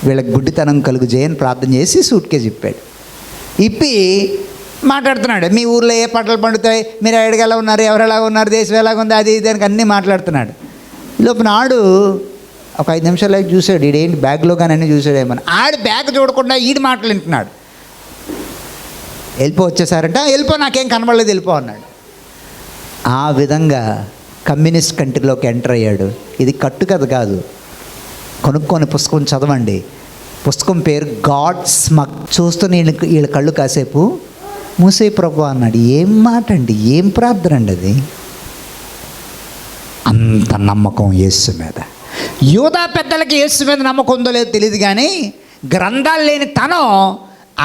వీళ్ళకి గుడ్డితనం కలుగు చేయని ప్రార్థన చేసి సూట్ కేసు ఇప్పాడు. ఇప్పి మాట్లాడుతున్నాడు. మీ ఊర్లో ఏ పంటలు పండుతాయి, మీరు ఎక్కడికి ఎలా ఉన్నారు, ఎవరు ఎలా ఉన్నారు, దేశం ఎలాగ ఉంది, అది దానికి అన్నీ మాట్లాడుతున్నాడు. లోపు నాడు ఒక 5 నిమిషాలు చూశాడు, ఈడేంటి బ్యాగ్లో కానీ అన్నీ చూసాడు ఏమని. ఆడు బ్యాగ్ చూడకుండా ఈడు మాటలు వింటున్నాడు. వెళ్ళిపో వచ్చేసారంట, వెళ్ళిపో నాకేం కనబడలేదు వెళ్ళిపో అన్నాడు. ఆ విధంగా కమ్యూనిస్ట్ కంట్రీలోకి ఎంటర్ అయ్యాడు. ఇది కట్టుకథ కాదు, కొనుక్కొని పుస్తకం చదవండి. పుస్తకం పేరు గాడ్ స్మగ్. చూస్తున్న వీళ్ళ కళ్ళు కాసేపు మూసే ప్రభు అన్నాడు. ఏం మాట అండి, ఏం ప్రార్థన అండి అది. అంత నమ్మకం యేసు మీద. యూదా పెద్దలకి యేసు మీద నమ్మకం ఉందో లేదో తెలియదు, కానీ గ్రంథాలు లేని తను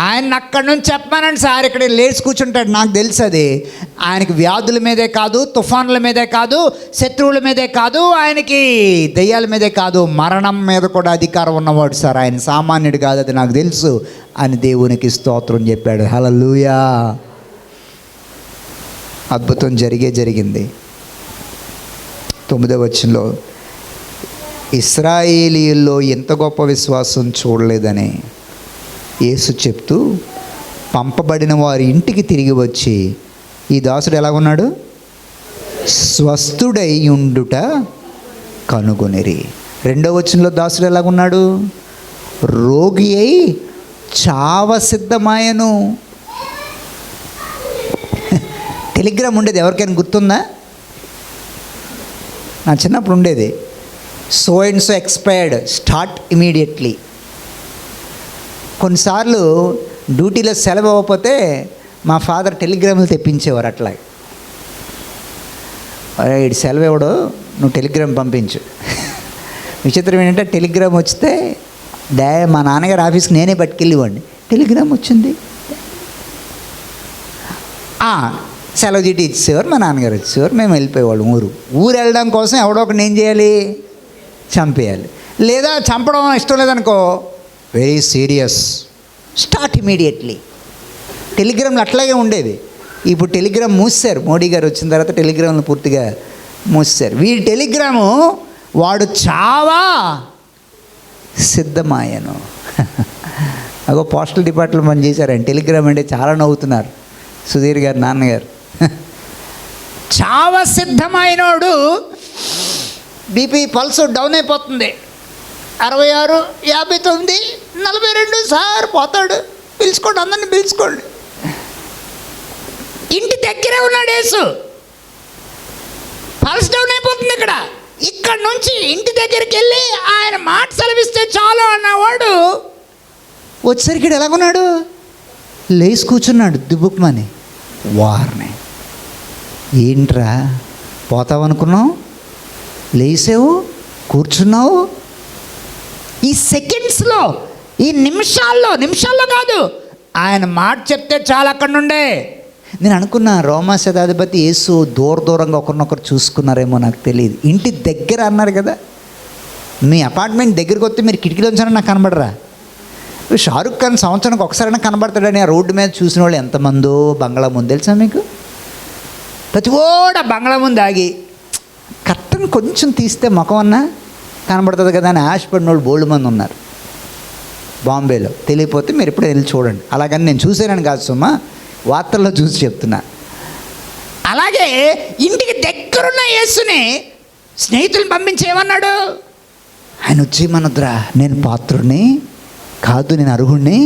ఆయన అక్కడి నుంచి చెప్పానండి సార్, ఇక్కడ లేచి కూర్చుంటాడు. నాకు తెలుసు అది. ఆయనకి వ్యాధుల మీదే కాదు, తుఫానుల మీదే కాదు, శత్రువుల మీదే కాదు, ఆయనకి దెయ్యాల మీదే కాదు, మరణం మీద కూడా అధికారం ఉన్నవాడు సార్. ఆయన సామాన్యుడు కాదు, అది నాకు తెలుసు అని దేవునికి స్తోత్రం చెప్పాడు. హల్లెలూయా. అద్భుతం జరిగింది. 9వ వచనంలో ఇశ్రాయేలీయుల్లో ఎంత గొప్ప విశ్వాసం చూడలేదని యేసు చెప్తూ పంపబడిన వారి ఇంటికి తిరిగి వచ్చి ఈ దాసుడు ఎలాగున్నాడు, స్వస్థుడై ఉండుట కనుగొనిరి. 2వ వచనంలో దాసుడు ఎలాగున్నాడు, రోగి అయి చావ సిద్ధమాయను. టెలిగ్రామ్ ఉండేది, ఎవరికైనా గుర్తుందా? నా చిన్నప్పుడు ఉండేది. So and so expired, start immediately. కొన్నిసార్లు డ్యూటీలో సెలవు అవ్వకపోతే మా ఫాదర్ టెలిగ్రాములు తెప్పించేవారు. అట్లా ఇటు సెలవు ఇవ్వడు, నువ్వు టెలిగ్రామ్ పంపించు. విచిత్రం ఏంటంటే టెలిగ్రామ్ వస్తే మా నాన్నగారు ఆఫీస్కి నేనే పట్టుకెళ్ళివ్వండి. టెలిగ్రామ్ వచ్చింది, సెలవు చీటీ ఇచ్చేవారు, మా నాన్నగారు వచ్చేవారు, మేము వెళ్ళిపోయేవాళ్ళం. ఊరు వెళ్ళడం కోసం ఎవడో ఒకటి ఏం చేయాలి, చంపేయాలి. లేదా చంపడం ఇష్టం లేదనుకో, వెరీ సీరియస్, స్టార్ట్ ఇమీడియట్లీ. టెలిగ్రామ్లు అట్లాగే ఉండేవి. ఇప్పుడు టెలిగ్రామ్ మూసారు, మోడీ గారు వచ్చిన తర్వాత టెలిగ్రామ్లు పూర్తిగా మూసారు. వీడి టెలిగ్రాము వాడు చావా సిద్ధమాయను. అగో పోస్టల్ డిపార్ట్మెంట్ పని చేశారండి. టెలిగ్రామ్ అంటే చాలా నవ్వుతున్నారు సుధీర్ గారు, నాన్నగారు. చావ సిద్ధమైనోడు బీపీ పల్స్ డౌన్ అయిపోతుంది, 66, 59, 42 సార్ పోతాడు. పిలుచుకోండి, అందరిని పిలుచుకోండి. ఇంటి దగ్గరే ఉన్నాడు యేసు, పల్స్ డౌన్ అయిపోతుంది. ఇక్కడ నుంచి ఇంటి దగ్గరికి వెళ్ళి ఆయన మాట సెలవిస్తే చాలు అన్నవాడు వచ్చేసరికి ఎలాగున్నాడు, లేచి కూర్చున్నాడు దుబ్బుకుమని. వారిని ఏంట్రా పోతావనుకున్నావు, లేసావు, కూర్చున్నావు. ఈ సెకండ్స్లో, ఈ నిమిషాల్లో కాదు, ఆయన మాట చెప్తే చాలా అక్కడ నుండే. నేను అనుకున్నా రోమా శతాధిపతి యేసు దూరంగా ఒకరినొకరు చూసుకున్నారేమో, నాకు తెలియదు. ఇంటి దగ్గర అన్నారు కదా, మీ అపార్ట్మెంట్ దగ్గరికి వస్తే మీరు కిటికీలోంచి నాకు కనబడరా? షారుఖ్ ఖాన్ సంవత్సరానికి ఒకసారైనా కనబడతాడని ఆ రోడ్డు మీద చూసిన వాళ్ళు ఎంతమందో బంగ్లా ముందు తెలుసా మీకు? ప్రతి ఓడ బంగ్లా ముందు ఆగి కట్టను కొంచెం తీస్తే ముఖం అన్నా కనబడుతుంది కదా అని ఆశపడిన వాళ్ళు బోల్డ్ మంది ఉన్నారు బాంబేలో. తెలియకపోతే మీరు ఎప్పుడూ వెళ్ళి చూడండి. అలాగని నేను చూసానని కాదు సుమా, వార్తల్లో చూసి చెప్తున్నా. అలాగే ఇంటికి దగ్గరున్న యేసుని స్నేహితులను పంపించి ఏమన్నాడు, ఆయన వచ్చి మనద్రా, నేను పాత్రుడిని కాదు, నేను అర్హుడిని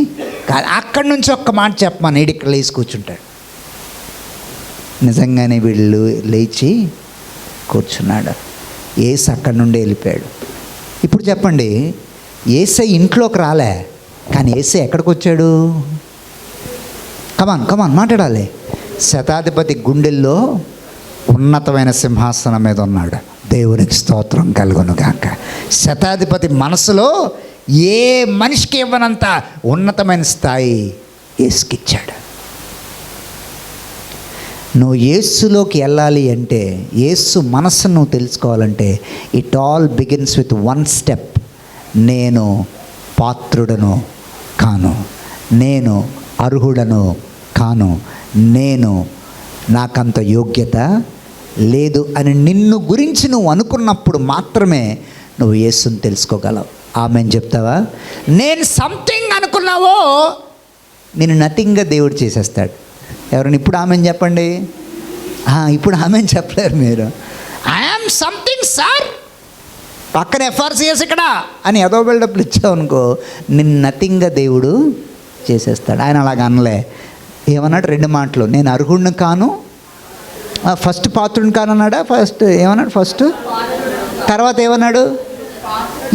కాదు. అక్కడి నుంచి ఒక్క మాట చెప్పమని ఇక్కడ లేచి కూర్చుంటాడు. నిజంగానే వీళ్ళు లేచి కూర్చున్నాడు. యేసు అక్కడి నుండి వెళ్ళిపోయాడు. ఇప్పుడు చెప్పండి, యేసే ఇంట్లోకి రాలే, కానీ యేసే ఎక్కడికి వచ్చాడు? కమాన్ మాట్లాడాలి. శతాధిపతి గుండెల్లో ఉన్నతమైన సింహాసనం మీద ఉన్నాడు. దేవునికి స్తోత్రం కలుగునుగాక. శతాధిపతి మనసులో ఏ మనిషికి ఇవ్వనంత ఉన్నతమైన స్థాయి యేసుకిచ్చాడు. నువ్వు యేసులోకి వెళ్ళాలి అంటే, యేసు మనస్సును నువ్వు తెలుసుకోవాలంటే, it all begins with one step. నేను పాత్రుడను కాను, నేను అర్హుడను కాను, నేను నాకంత యోగ్యత లేదు అని నిన్ను గురించి నువ్వు అనుకున్నప్పుడు మాత్రమే నువ్వు యేసుని తెలుసుకోగలవు. ఆమెన్ చెప్తావా? నేను సంథింగ్ అనుకున్నావో నేను నథింగ్గా దేవుడు చేసేస్తాడు. ఎవరైనా ఇప్పుడు ఆమెన్ చెప్పండి. ఇప్పుడు ఆమెన్ చెప్పలేరు మీరు. ఐఎమ్ సంథింగ్ సార్, పక్కన ఎఫ్ఆర్సిఎస్ ఇక్కడ అని ఏదో బిల్డప్లు ఇచ్చావు అనుకో, నిన్ను నథింగ్గా దేవుడు చేసేస్తాడు. ఆయన అలాగ అనలే. ఏమన్నాడు? 2 మాటలు, నేను అర్హుడిని కాను, ఫస్ట్ పాత్రుడిని కాను అన్నాడా? ఫస్ట్ ఏమన్నాడు? ఫస్ట్ తర్వాత ఏమన్నాడు?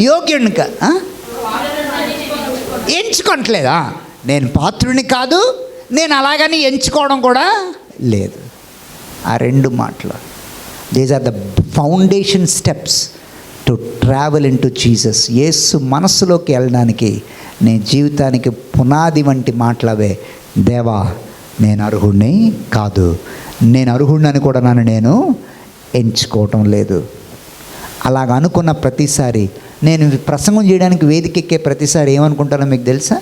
యోగ్యుడిని ఎంచుకోవట్లేదా? నేను పాత్రుడిని కాదు, నేను అలాగని ఎంచుకోవడం కూడా లేదు. ఆ 2 మాటలు, these are the foundation steps to travel into Jesus. యేసు మనస్సులోకి వెళ్ళడానికి నీ జీవితానికి పునాది వంటి మాటలవే. దేవా, నేను అర్హుడిని కాదు, నేను అర్హుడిని అని కూడా నన్ను నేను ఎంచుకోవటం లేదు. అలాగ అనుకున్న ప్రతిసారి, నేను ప్రసంగం చేయడానికి వేదికెక్కే ప్రతిసారి ఏమనుకుంటానో మీకు తెలుసా?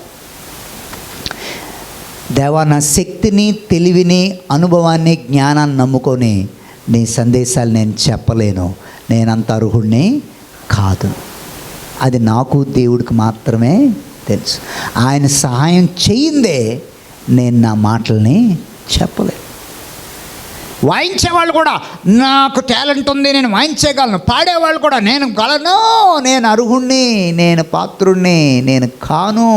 దేవా, నా శక్తిని, తెలివిని, అనుభవాన్ని, జ్ఞానాన్ని నమ్ముకొని నీ సందేశాలు నేను చెప్పలేను, నేనంత అర్హుడిని కాదు. అది నాకు దేవుడికి మాత్రమే తెలుసు. ఆయన సహాయం చేయిందే నేను నా మాటల్ని చెప్పలేను. వాయించేవాళ్ళు కూడా నాకు టాలెంట్ ఉంది, నేను వాయించగలను. పాడేవాళ్ళు కూడా నేను గలను, నేను అర్హుణ్ణి, నేను పాత్రుణ్ణి నేను కాను.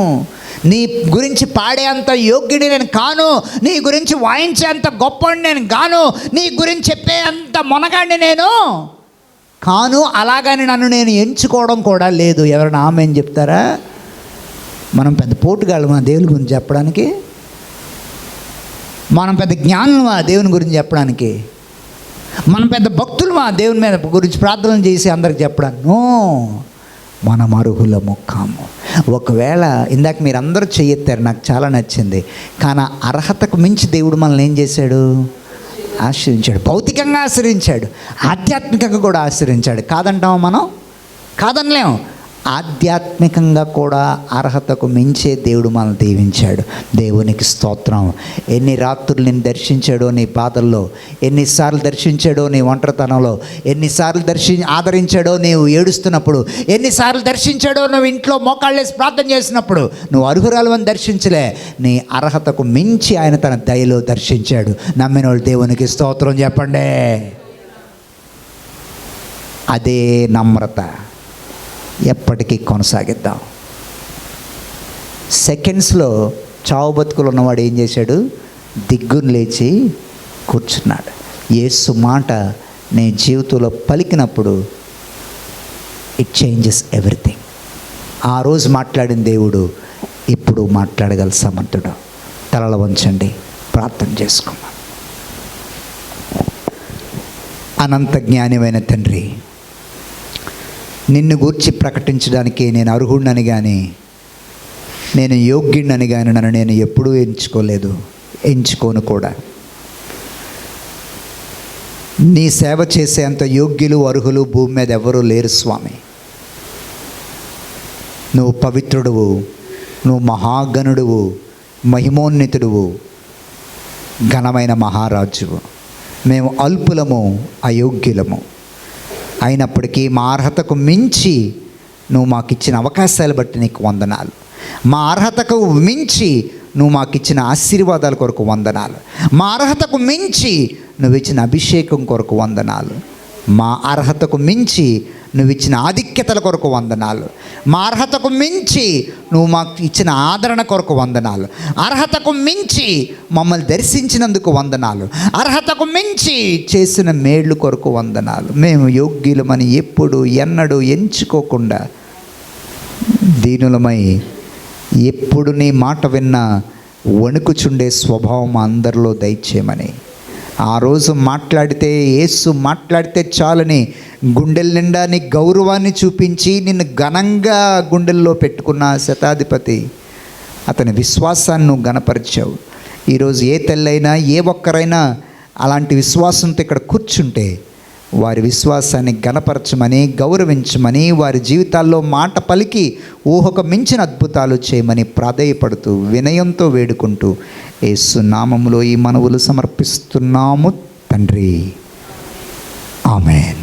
నీ గురించి పాడే అంత యోగ్యుడి నేను కాను, నీ గురించి వాయించే అంత గొప్పని నేను కాను, నీ గురించి చెప్పే అంత మొనగాడిని నేను కాను. అలాగని నన్ను నేను ఎంచుకోవడం కూడా లేదు. ఎవరైనా ఆమె అని చెప్తారా? మనం పెద్ద పోటుగాళ్ళమా దేవుని గురించి చెప్పడానికి? మనం పెద్ద జ్ఞానులమా దేవుని గురించి చెప్పడానికి? మనం పెద్ద భక్తులమా దేవుని మీద గురించి ప్రార్థనలు చేసి అందరికి చెప్పడానికి? నో, మనం అర్హులము కాము. ఒకవేళ ఇందాక మీరు అందరూ చెయ్యెత్తారు, నాకు చాలా నచ్చింది. కానీ అర్హతకు మించి దేవుడు మనల్ని ఏం చేశాడు? ఆశ్రయించాడు. భౌతికంగా ఆశ్రయించాడు, ఆధ్యాత్మికంగా కూడా ఆశ్రయించాడు. కాదంటామా మనం? కాదనలేము. ఆధ్యాత్మికంగా కూడా అర్హతకు మించే దేవుడు మనల్ని దీవించాడు. దేవునికి స్తోత్రం. ఎన్ని రాత్రులు నేను దర్శించాడో నీ బాధల్లో, ఎన్నిసార్లు దర్శించాడో నీ ఒంటరితనంలో, ఎన్నిసార్లు ఆదరించాడో నీవు ఏడుస్తున్నప్పుడు, ఎన్నిసార్లు దర్శించాడో నువ్వు ఇంట్లో మోకాళ్ళేసి ప్రార్థన చేసినప్పుడు. నువ్వు అర్హురాలని దర్శించలే, నీ అర్హతకు మించి ఆయన తన దయలో దర్శించాడు. నమ్మిన వాళ్ళు దేవునికి స్తోత్రం చెప్పండి. అదే నమ్రత ఎప్పటికీ కొనసాగిద్దాం. సెకండ్స్లో చావు బతుకులు ఉన్నవాడు ఏం చేశాడు? దిగ్గును లేచి కూర్చున్నాడు. యేసు మాట నీ జీవితంలో పలికినప్పుడు ఇట్ చేంజెస్ ఎవ్రీథింగ్. ఆ రోజు మాట్లాడిన దేవుడు ఇప్పుడు మాట్లాడగల సమర్థుడు. తలల వంచండి, ప్రార్థన చేసుకున్నాం. అనంత జ్ఞానివైన తండ్రి, నిన్ను గూర్చి ప్రకటించడానికి నేను అర్హుడినని కానీ, నేను యోగ్యుడినని కానీ నన్ను నేను ఎప్పుడూ ఎంచుకోలేదు, ఎంచుకోను కూడా. నీ సేవ చేసే అంత యోగ్యులు, అర్హులు భూమి మీద ఎవరూ లేరు స్వామి. నువ్వు పవిత్రుడువు, నువ్వు మహాగణుడువు, మహిమోన్నతుడువు, ఘనమైన మహారాజువు. మేము అల్పులము, అయోగ్యులము. అయినప్పటికీ మా అర్హతకు మించి నువ్వు మాకు ఇచ్చిన అవకాశాలు బట్టి నీకు వందనాలు. మా అర్హతకు మించి నువ్వు మాకు ఇచ్చిన ఆశీర్వాదాల కొరకు వందనాలు. మా అర్హతకు మించి నువ్వు ఇచ్చిన అభిషేకం కొరకు వందనాలు. మా అర్హతకు మించి నువ్వు ఇచ్చిన ఆధిక్యతల కొరకు వందనాలు. మా అర్హతకు మించి నువ్వు మాకు ఇచ్చిన ఆదరణ కొరకు వందనాలు. అర్హతకు మించి మమ్మల్ని దర్శించినందుకు వందనాలు. అర్హతకు మించి చేసిన మేళ్ళు కొరకు వందనాలు. మేము యోగ్యులమని ఎప్పుడు ఎన్నడూ ఎంచుకోకుండా దీనులమై ఎప్పుడు నీ మాట విన్నా వణుకుచుండే స్వభావం అందరిలో దయచేయమని, ఆ రోజు మాట్లాడితే, యేసు మాట్లాడితే చాలని గుండెల నిండా నీ గౌరవాన్ని చూపించి నిన్ను ఘనంగా గుండెల్లో పెట్టుకున్న శతాధిపతి, అతని విశ్వాసాన్ని నువ్వు ఘనపరిచావు. ఈరోజు ఏ తల్లైనా, ఏ ఒక్కరైనా అలాంటి విశ్వాసంతో ఇక్కడ కూర్చుంటే వారి విశ్వాసాన్ని ఘనపరచమని, గౌరవించమని, వారి జీవితాల్లో మాట పలికి ఊహకు మించిన అద్భుతాలు చేయమని ప్రాధేయపడుతూ వినయంతో వేడుకుంటూ యేసు నామములో ఈ మనవులు సమర్పిస్తున్నాము తండ్రి. ఆమేన్.